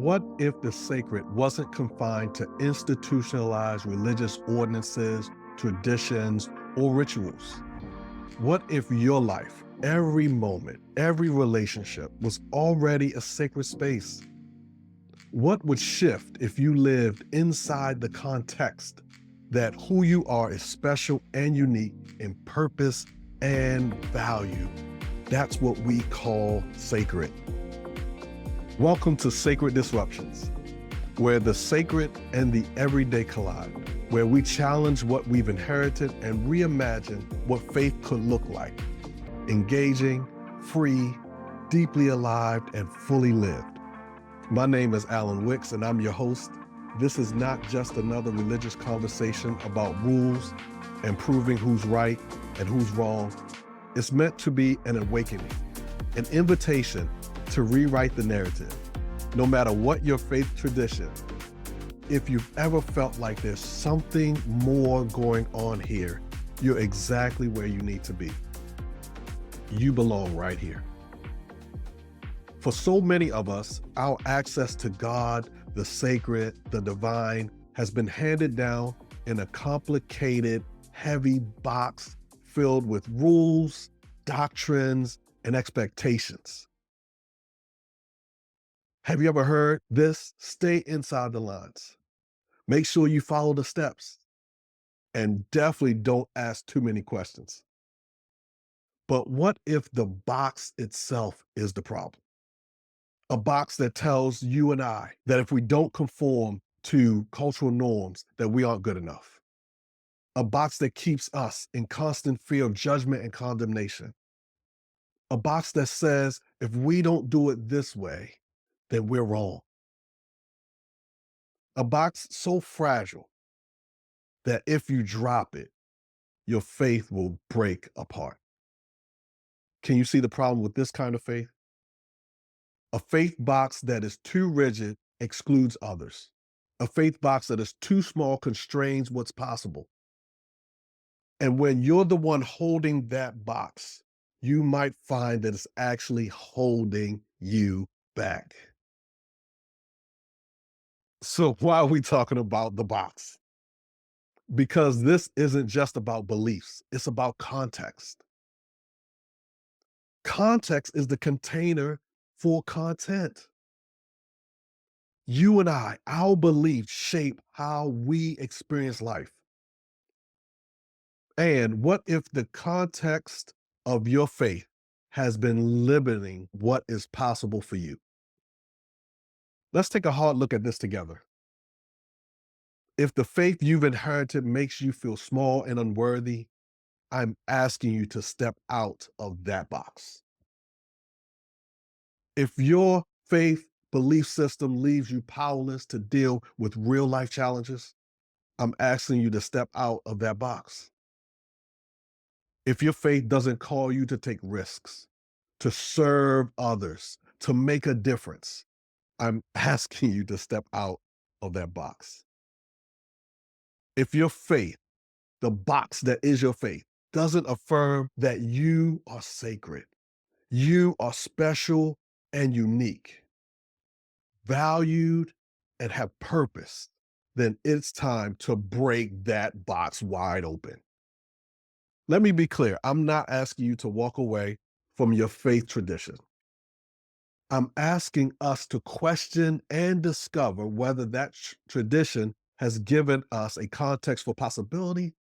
What if the sacred wasn't confined to institutionalized religious ordinances, traditions, or rituals? What if your life, every moment, every relationship was already a sacred space? What would shift if you lived inside the context that who you are is special and unique in purpose and value? That's what we call sacred. Welcome to Sacred Disruptions, where the sacred and the everyday collide, where we challenge what we've inherited and reimagine what faith could look like. Engaging, free, deeply alive, and fully lived. My name is Alan Wicks, and I'm your host. This is not just another religious conversation about rules and proving who's right and who's wrong. It's meant to be an awakening, an invitation to rewrite the narrative. No matter what your faith tradition, if you've ever felt like there's something more going on here, you're exactly where you need to be. You belong right here. For so many of us, our access to God, the sacred, the divine, has been handed down in a complicated, heavy box filled with rules, doctrines, and expectations. Have you ever heard this? Stay inside the lines. Make sure you follow the steps. And definitely don't ask too many questions. But what if the box itself is the problem? A box that tells you and I that if we don't conform to cultural norms, that we aren't good enough. A box that keeps us in constant fear of judgment and condemnation. A box that says if we don't do it this way, then we're wrong. A box so fragile that if you drop it, your faith will break apart. Can you see the problem with this kind of faith? A faith box that is too rigid excludes others. A faith box that is too small constrains what's possible. And when you're the one holding that box, you might find that it's actually holding you back. So why are we talking about the box? Because this isn't just about beliefs, it's about context. Context is the container for content. You and I, our beliefs shape how we experience life. And what if the context of your faith has been limiting what is possible for you? Let's take a hard look at this together. If the faith you've inherited makes you feel small and unworthy, I'm asking you to step out of that box. If your faith belief system leaves you powerless to deal with real life challenges, I'm asking you to step out of that box. If your faith doesn't call you to take risks, to serve others, to make a difference, I'm asking you to step out of that box. If your faith, the box that is your faith, doesn't affirm that you are sacred, you are special and unique, valued and have purpose, then it's time to break that box wide open. Let me be clear. I'm not asking you to walk away from your faith tradition. I'm asking us to question and discover whether that tradition has given us a context for possibility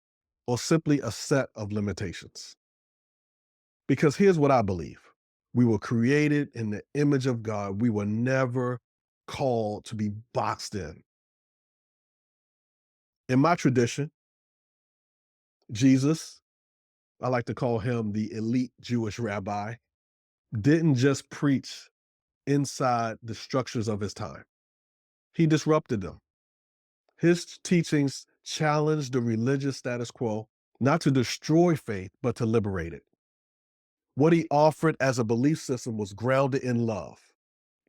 or simply a set of limitations. Because here's what I believe. We were created in the image of God. We were never called to be boxed in. In my tradition, Jesus, I like to call him the elite Jewish rabbi, didn't just preach inside the structures of his time. He disrupted them. His teachings challenged the religious status quo, not to destroy faith, but to liberate it. What he offered as a belief system was grounded in love.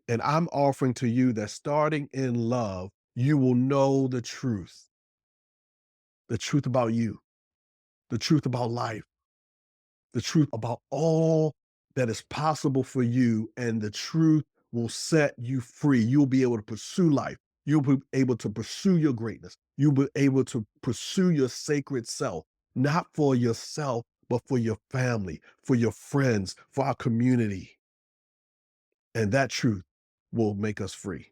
And I'm offering to you that starting in love, you will know the truth about you, the truth about life, the truth about all that is possible for you, and the truth will set you free. You'll be able to pursue life. You'll be able to pursue your greatness. You'll be able to pursue your sacred self, not for yourself, but for your family, for your friends, for our community. And that truth will make us free.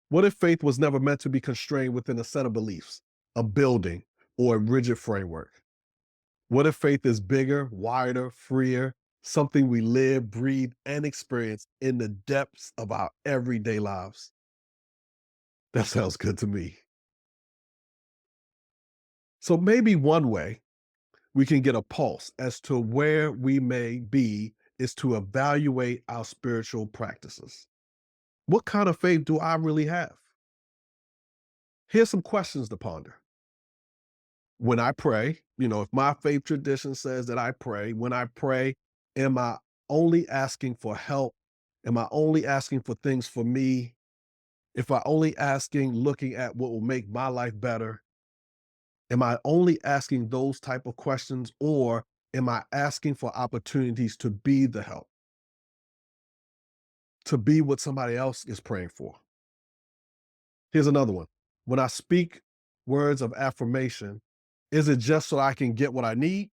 What if faith was never meant to be constrained within a set of beliefs, a building, or a rigid framework? What if faith is bigger, wider, freer, something we live, breathe, and experience in the depths of our everyday lives? That sounds good to me. So maybe one way we can get a pulse as to where we may be is to evaluate our spiritual practices. What kind of faith do I really have? Here's some questions to ponder. When I pray, if my faith tradition says that I pray, when I pray, am I only asking for help? Am I only asking for things for me? If I only asking, looking at what will make my life better, am I only asking those type of questions, or am I asking for opportunities to be the help, to be what somebody else is praying for? Here's another one. When I speak words of affirmation, is it just so I can get what I need?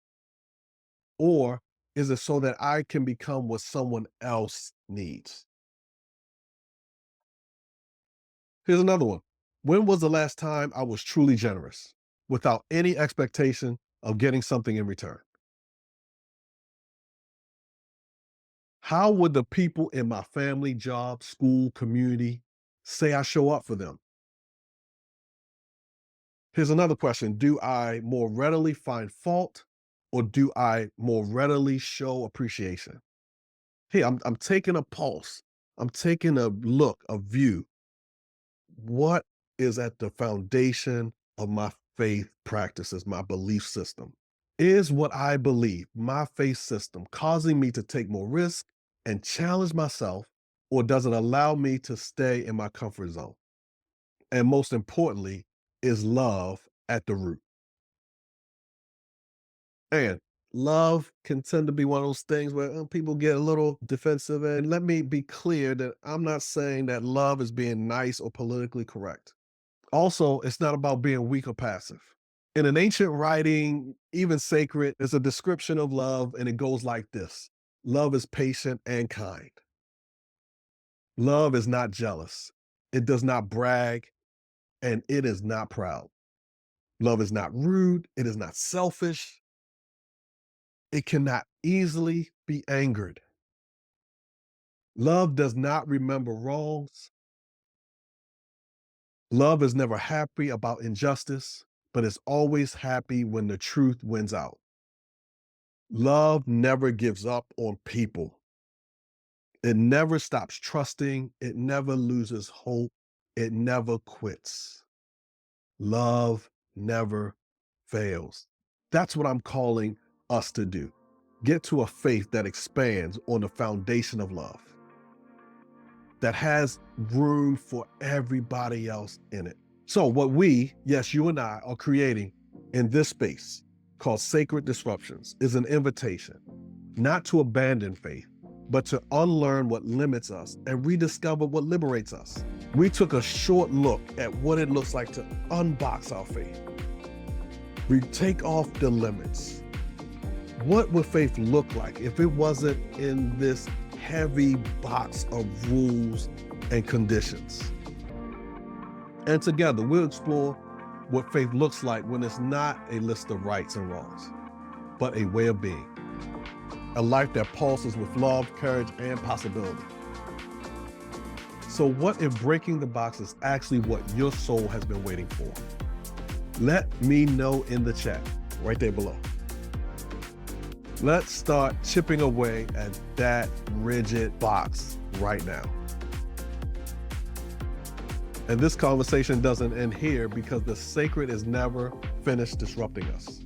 Or is it so that I can become what someone else needs? Here's another one. When was the last time I was truly generous without any expectation of getting something in return? How would the people in my family, job, school, community say I show up for them? Here's another question. Do I more readily find fault, or do I more readily show appreciation? Hey, I'm taking a pulse. I'm taking a look, a view. What is at the foundation of my faith practices, my belief system? Is what I believe, my faith system, causing me to take more risk and challenge myself, or does it allow me to stay in my comfort zone? And most importantly, is love at the root? And love can tend to be one of those things where people get a little defensive. And let me be clear that I'm not saying that love is being nice or politically correct. Also, it's not about being weak or passive. In an ancient writing, even sacred, there's a description of love, and it goes like this: love is patient and kind. Love is not jealous. It does not brag, and it is not proud. Love is not rude. It is not selfish. It cannot easily be angered. Love does not remember wrongs. Love is never happy about injustice, but is always happy when the truth wins out. Love never gives up on people. It never stops trusting. It never loses hope. It never quits. Love never fails. That's what I'm calling us to do. Get to a faith that expands on the foundation of love, that has room for everybody else in it. So what we, yes, you and I, are creating in this space called Sacred Disruptions is an invitation, not to abandon faith, but to unlearn what limits us and rediscover what liberates us. We took a short look at what it looks like to unbox our faith. We take off the limits. What would faith look like if it wasn't in this heavy box of rules and conditions? And together we'll explore what faith looks like when it's not a list of rights and wrongs, but a way of being. A life that pulses with love, courage, and possibility. So what if breaking the box is actually what your soul has been waiting for? Let me know in the chat, right there below. Let's start chipping away at that rigid box right now. And this conversation doesn't end here, because the sacred is never finished disrupting us.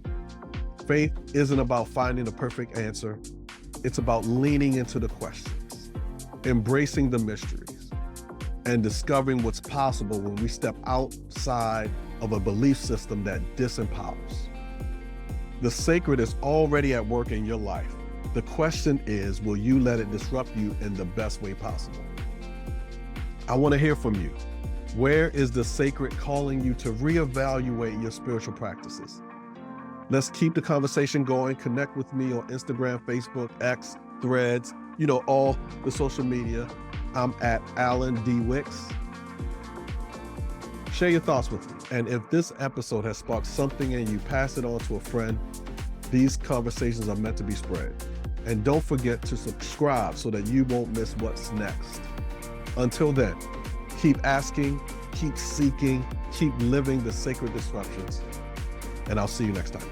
Faith isn't about finding the perfect answer. It's about leaning into the questions, embracing the mysteries, and discovering what's possible when we step outside of a belief system that disempowers. The sacred is already at work in your life, The question is, will you let it disrupt you in the best way possible? I want to hear from you. Where is the sacred calling you to reevaluate your spiritual practices? Let's keep the conversation going. Connect with me on Instagram, Facebook, X, Threads, all the social media. I'm at Alan D. Wicks. Share your thoughts with me. And if this episode has sparked something in you, pass it on to a friend. These conversations are meant to be spread. And don't forget to subscribe so that you won't miss what's next. Until then, keep asking, keep seeking, keep living the sacred disruptions. And I'll see you next time.